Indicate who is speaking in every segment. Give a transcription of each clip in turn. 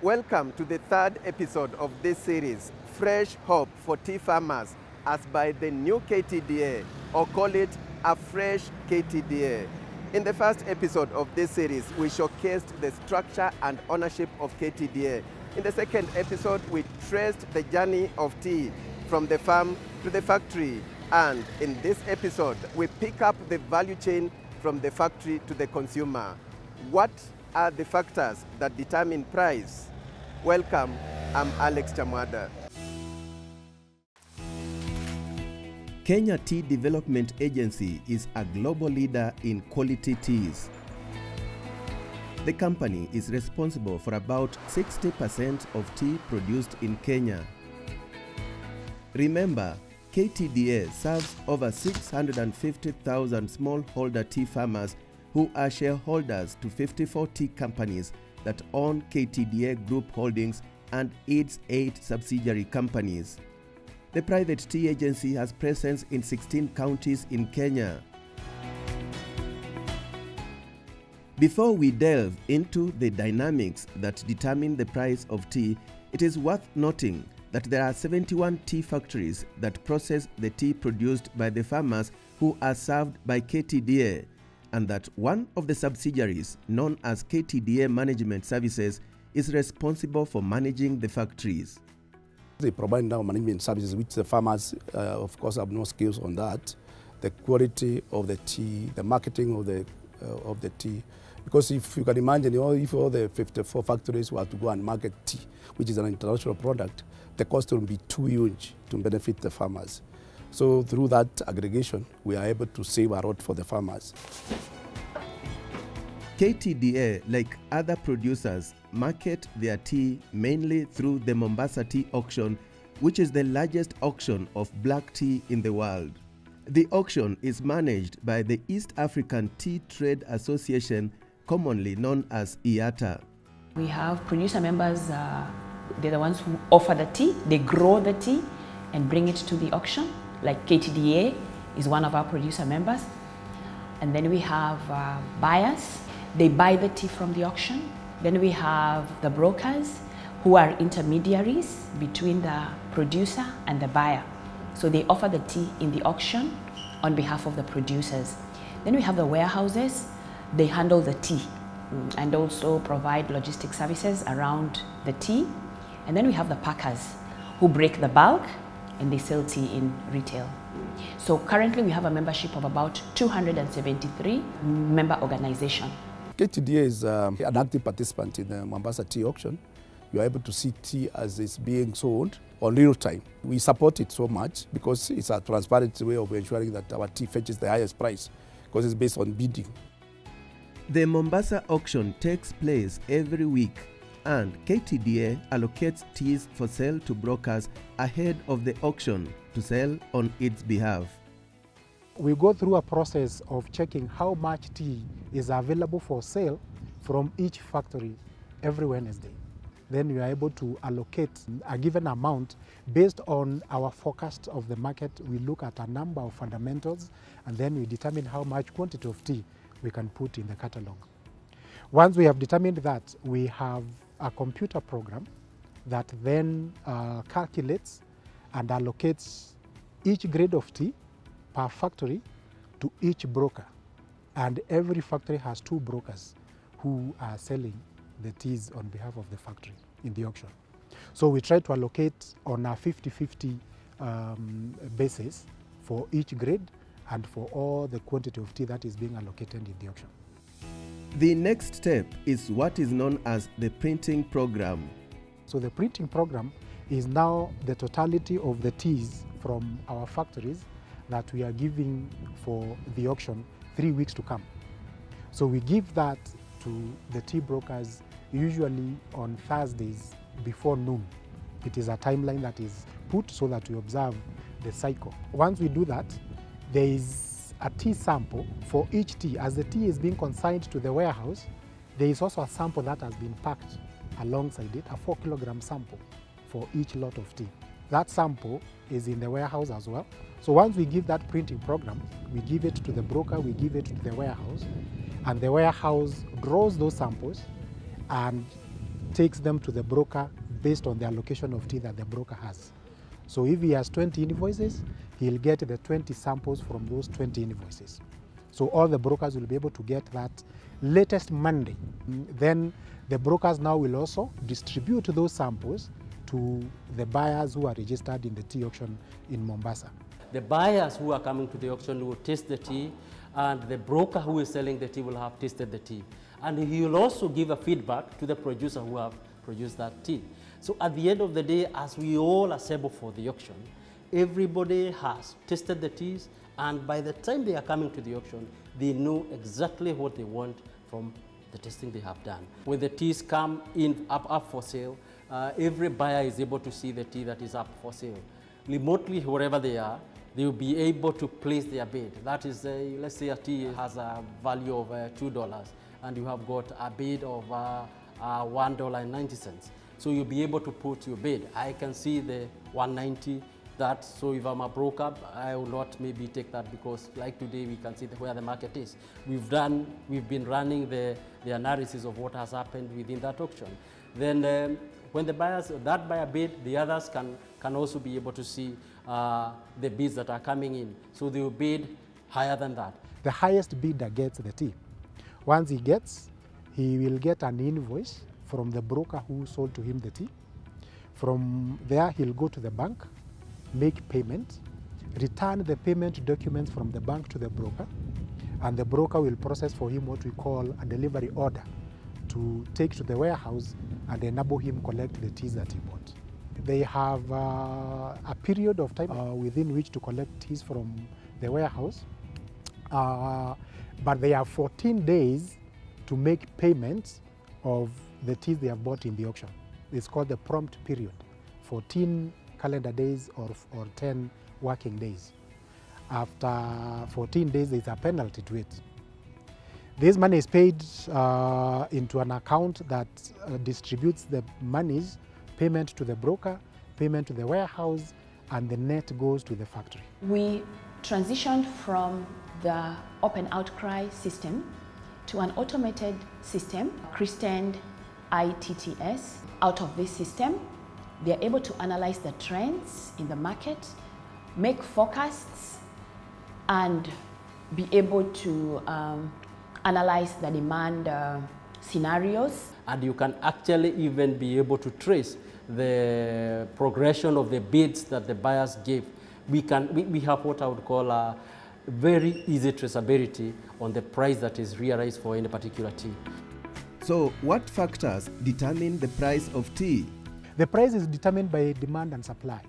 Speaker 1: Welcome to the third episode of this series, Fresh Hope for Tea Farmers, as by the new KTDA, or call it a fresh KTDA. In the first episode of this series, we showcased the structure and ownership of KTDA. In the second episode, we traced the journey of tea from the farm to the factory. And in this episode, we pick up the value chain from the factory to the consumer. What are the factors that determine price? Welcome, I'm Alex Chamwada. Kenya Tea Development Agency is a global leader in quality teas. The company is responsible for about 60% of tea produced in Kenya. Remember, KTDA serves over 650,000 smallholder tea farmers who are shareholders to 54 tea companies that own KTDA Group Holdings and its 8 subsidiary companies. The private tea agency has presence in 16 counties in Kenya. Before we delve into the dynamics that determine the price of tea, it is worth noting that there are 71 tea factories that process the tea produced by the farmers who are served by KTDA, and that one of the subsidiaries, known as KTDA Management Services, is responsible for managing the factories.
Speaker 2: They provide now management services which the farmers, of course, have no skills on that. The quality of the tea, the marketing of the tea. Because if you can imagine, if all the 54 factories were to go and market tea, which is an international product, the cost will be too huge to benefit the farmers. So through that aggregation, we are able to save a lot for the farmers.
Speaker 1: KTDA, like other producers, market their tea mainly through the Mombasa Tea Auction, which is the largest auction of black tea in the world. The auction is managed by the East African Tea Trade Association, commonly known as IATA.
Speaker 3: We have producer members, they're the ones who offer the tea, they grow the tea and bring it to the auction. Like KTDA is one of our producer members. And then we have buyers. They buy the tea from the auction. Then we have the brokers who are intermediaries between the producer and the buyer. So they offer the tea in the auction on behalf of the producers. Then we have the warehouses. They handle the tea and also provide logistic services around the tea. And then we have the packers who break the bulk and they sell tea in retail. So currently we have a membership of about 273 member organization.
Speaker 2: KTDA is an active participant in the Mombasa Tea Auction. You are able to see tea as it's being sold on real time. We support it so much because it's a transparent way of ensuring that our tea fetches the highest price because it's based on bidding.
Speaker 1: The Mombasa auction takes place every week, and KTDA allocates teas for sale to brokers ahead of the auction to sell on its behalf.
Speaker 4: We go through a process of checking how much tea is available for sale from each factory every Wednesday. Then we are able to allocate a given amount based on our forecast of the market. We look at a number of fundamentals and then we determine how much quantity of tea we can put in the catalog. Once we have determined that, we have a computer program that then calculates and allocates each grade of tea per factory to each broker. And every factory has 2 brokers who are selling the teas on behalf of the factory in the auction. So we try to allocate on a 50-50 basis for each grade and for all the quantity of tea that is being allocated in the auction.
Speaker 1: The next step is what is known as the printing program.
Speaker 4: So the printing program is now the totality of the teas from our factories that we are giving for the auction 3 weeks to come. So we give that to the tea brokers usually on Thursdays before noon. It is a timeline that is put so that we observe the cycle. Once we do that, there is a tea sample for each tea. As the tea is being consigned to the warehouse, there is also a sample that has been packed alongside it, a 4-kilogram sample for each lot of tea. That sample is in the warehouse as well. So once we give that printing program, we give it to the broker, we give it to the warehouse, and the warehouse draws those samples and takes them to the broker based on the allocation of tea that the broker has. So if he has 20 invoices, he'll get the 20 samples from those 20 invoices. So all the brokers will be able to get that latest Monday. Then the brokers now will also distribute those samples to the buyers who are registered in the tea auction in Mombasa.
Speaker 5: The buyers who are coming to the auction will taste the tea, and the broker who is selling the tea will have tasted the tea. And he will also give a feedback to the producer who have produced that tea. So at the end of the day, as we all assemble for the auction, everybody has tasted the teas, and by the time they are coming to the auction, they know exactly what they want from the testing they have done. When the teas come in up for sale, every buyer is able to see the tea that is up for sale. Remotely, wherever they are, they will be able to place their bid. That is, let's say a tea has a value of $2, and you have got a bid of $1.90. So you'll be able to put your bid. I can see the 190. That, so if I'm a broker, I will not maybe take that, because like today we can see where the market is. We've been running the analysis of what has happened within that auction. Then when that buyer bid, the others can also be able to see the bids that are coming in. So they will bid higher than that.
Speaker 4: The highest bidder gets the tea. Once he will get an invoice from the broker who sold to him the tea. From there, he'll go to the bank, make payment, return the payment documents from the bank to the broker, and the broker will process for him what we call a delivery order to take to the warehouse and enable him collect the teas that he bought. They have a period of time within which to collect teas from the warehouse, but they have 14 days to make payments of the teas they have bought in the auction. It's called the prompt period, 14 calendar days or 10 working days. After 14 days, there's a penalty to it. This money is paid into an account that distributes the monies, payment to the broker, payment to the warehouse, and the net goes to the factory.
Speaker 3: We transitioned from the open outcry system to an automated system, christened ITTS. Out of this system, they are able to analyze the trends in the market, make forecasts, and be able to analyze the demand scenarios. And
Speaker 5: you can actually even be able to trace the progression of the bids that the buyers gave. We have what I would call a very easy traceability on the price that is realized for any particular tea.
Speaker 1: So what factors determine the price of tea?
Speaker 4: The price is determined by demand and supply,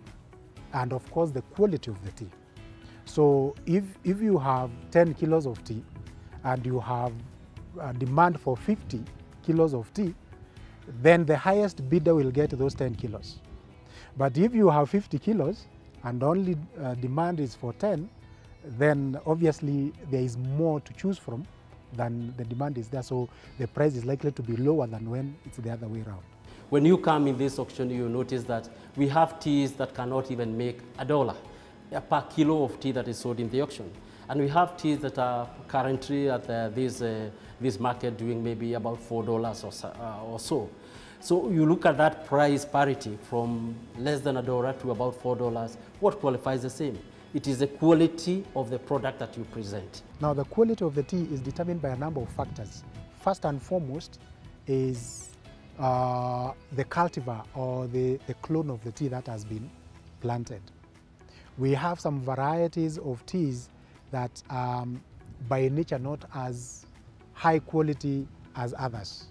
Speaker 4: and of course the quality of the tea. So if you have 10 kilos of tea and you have a demand for 50 kilos of tea, then the highest bidder will get those 10 kilos. But if you have 50 kilos and only demand is for 10, then obviously there is more to choose from than the demand is there. So the price is likely to be lower than when it's the other way around.
Speaker 5: When you come in this auction, you notice that we have teas that cannot even make $1 per kilo of tea that is sold in the auction. And we have teas that are currently at this market doing maybe about $4 or so. So you look at that price parity from less than $1 to about $4, what qualifies the same? It is the quality of the product that you present.
Speaker 4: Now the quality of the tea is determined by a number of factors. First and foremost is the cultivar or the clone of the tea that has been planted. We have some varieties of teas that are by nature not as high quality as others.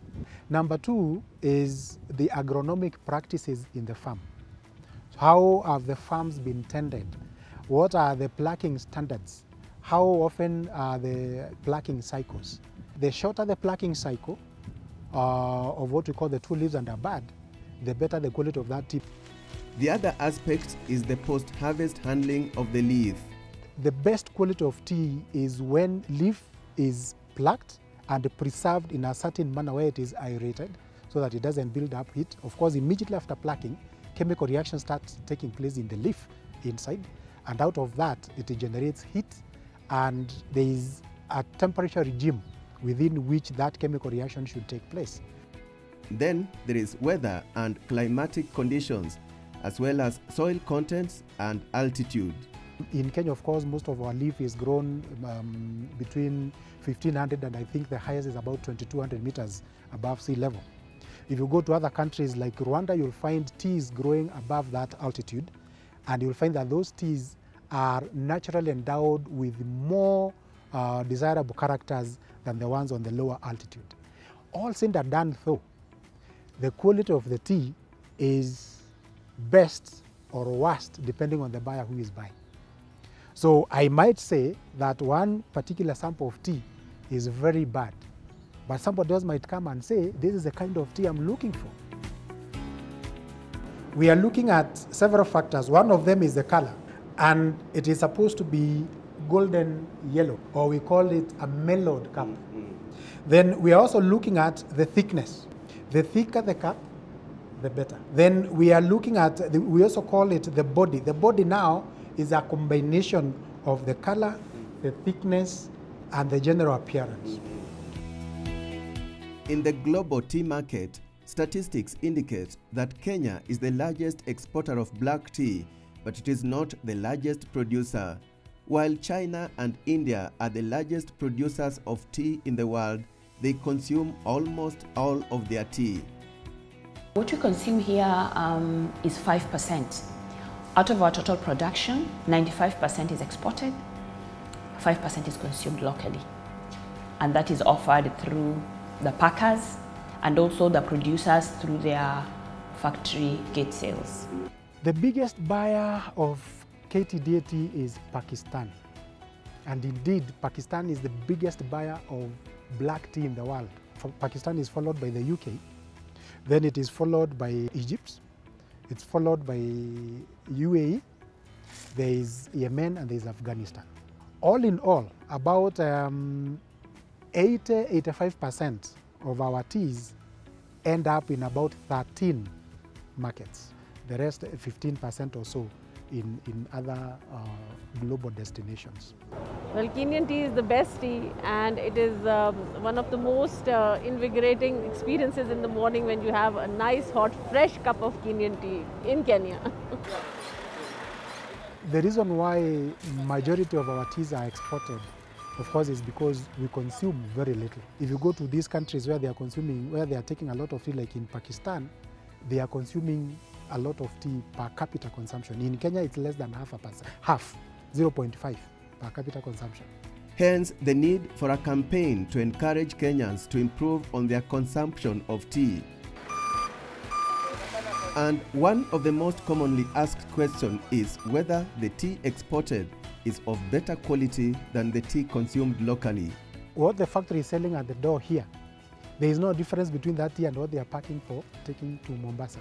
Speaker 4: Number two is the agronomic practices in the farm. How have the farms been tended? What are the plucking standards? How often are the plucking cycles? The shorter the plucking cycle, of what we call the 2 leaves and a bud, the better the quality of that tea.
Speaker 1: The other aspect is the post-harvest handling of the leaf.
Speaker 4: The best quality of tea is when leaf is plucked and preserved in a certain manner where it is aerated so that it doesn't build up heat. Of course, immediately after plucking, chemical reactions start taking place in the leaf inside, and out of that, it generates heat, and there is a temperature regime within which that chemical reaction should take place.
Speaker 1: Then there is weather and climatic conditions, as well as soil contents and altitude.
Speaker 4: In Kenya, of course, most of our leaf is grown between 1,500 and I think the highest is about 2,200 meters above sea level. If you go to other countries like Rwanda, you'll find teas growing above that altitude, and you'll find that those teas are naturally endowed with more desirable characters than the ones on the lower altitude. All said and done though, the quality of the tea is best or worst depending on the buyer who is buying. So I might say that one particular sample of tea is very bad, but somebody else might come and say, this is the kind of tea I'm looking for. We are looking at several factors. One of them is the color, and it is supposed to be golden yellow, or we call it a mellowed cup. Then we are also looking at the thickness. The thicker the cup, the better. Then we are looking at, we also call it the body. The body now is a combination of the color, the thickness, and the general appearance.
Speaker 1: In the global tea market, statistics indicate that Kenya is the largest exporter of black tea, but it is not the largest producer. While China and India are the largest producers of tea in the world, they consume almost all of their tea.
Speaker 3: What we consume here is 5%. Out of our total production, 95% is exported, 5% is consumed locally. And that is offered through the packers and also the producers through their factory gate sales.
Speaker 4: The biggest buyer of KTDA tea is Pakistan. And indeed, Pakistan is the biggest buyer of black tea in the world. Pakistan is followed by the UK, then it is followed by Egypt, it's followed by UAE, there is Yemen, and there is Afghanistan. All in all, about 80–85% of our teas end up in about 13 markets. The rest, 15% or so, in other global destinations.
Speaker 6: Well, Kenyan tea is the best tea, and it is one of the most invigorating experiences in the morning when you have a nice, hot, fresh cup of Kenyan tea in Kenya.
Speaker 4: The reason why majority of our teas are exported, of course, is because we consume very little. If you go to these countries where they are taking a lot of tea, like in Pakistan, they are consuming a lot of tea per capita consumption. In Kenya, it's less than half, 0.5 per capita consumption.
Speaker 1: Hence, the need for a campaign to encourage Kenyans to improve on their consumption of tea. And one of the most commonly asked questions is whether the tea exported is of better quality than the tea consumed locally.
Speaker 4: What the factory is selling at the door here, there is no difference between that tea and what they are packing for taking to Mombasa.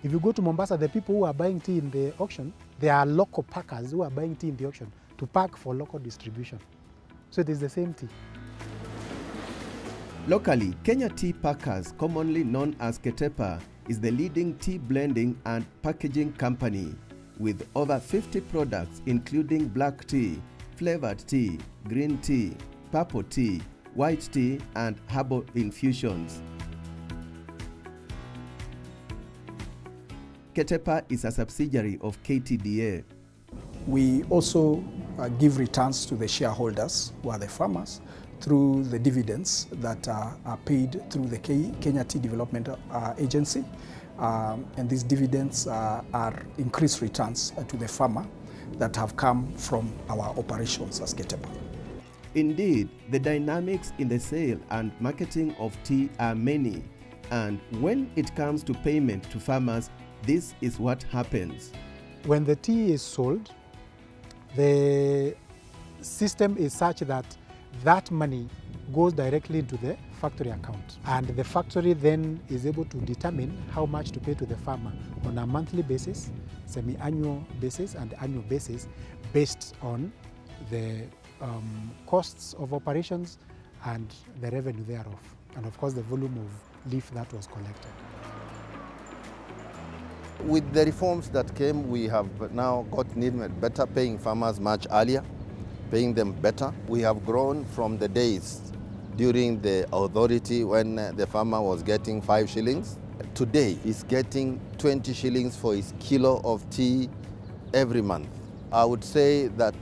Speaker 4: If you go to Mombasa, the people who are buying tea in the auction, they are local packers who are buying tea in the auction to pack for local distribution. So it is the same tea.
Speaker 1: Locally, Kenya Tea Packers, commonly known as KTDA, is the leading tea blending and packaging company with over 50 products including black tea, flavored tea, green tea, purple tea, white tea, and herbal infusions. KTDA is a subsidiary of KTDA.
Speaker 2: We also give returns to the shareholders, who are the farmers, through the dividends that are paid through the Kenya Tea Development Agency. And these dividends are increased returns to the farmer that have come from our operations as KTDA.
Speaker 1: Indeed, the dynamics in the sale and marketing of tea are many, and when it comes to payment to farmers, this is what happens.
Speaker 4: When the tea is sold, the system is such that that money goes directly into the factory account, and the factory then is able to determine how much to pay to the farmer on a monthly basis, semi-annual basis, and annual basis, based on the costs of operations and the revenue thereof, and of course the volume of leaf that was collected.
Speaker 7: With the reforms that came, we have now gotten even better, paying farmers much earlier, paying them better. We have grown from the days during the authority when the farmer was getting 5 shillings. Today, he's getting 20 shillings for his kilo of tea every month. I would say that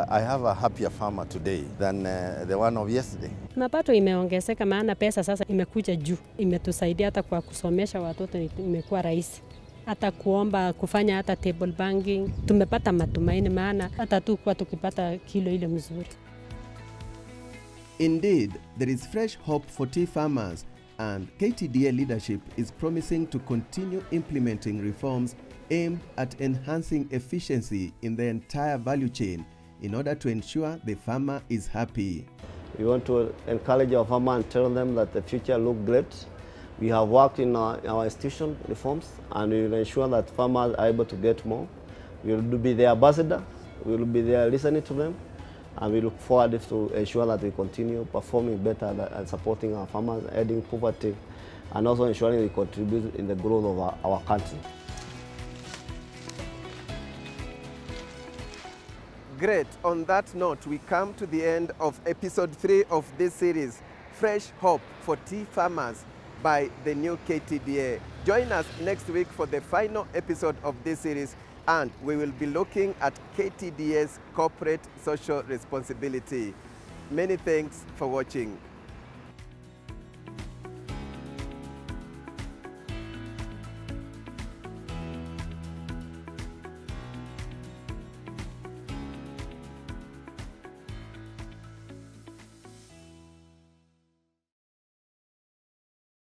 Speaker 7: I have a happier farmer today than the one of yesterday.
Speaker 8: Mapato imeongezeka maana pesa sasa imekuja juu. Imetusaidia hata kwa kusomesha watoto, imekuwa rahisi. Hata kuomba kufanya hata table banking, tumepata matumaini maana hata tu kwa tukipata kilo ile mzuri.
Speaker 1: Indeed, there is fresh hope for tea farmers, and KTDA leadership is promising to continue implementing reforms aimed at enhancing efficiency in the entire value chain in order to ensure the farmer is happy.
Speaker 9: We want to encourage our farmers and tell them that the future looks great. We have worked in our institution reforms, and we will ensure that farmers are able to get more. We will be their ambassador, we will be there listening to them, and we look forward to ensure that we continue performing better and supporting our farmers, ending poverty, and also ensuring we contribute in the growth of our country.
Speaker 1: Great. On that note, we come to the end of episode 3 of this series, Fresh Hope for Tea Farmers by the new KTDA. Join us next week for the final episode of this series, and we will be looking at KTDA's corporate social responsibility. Many thanks for watching.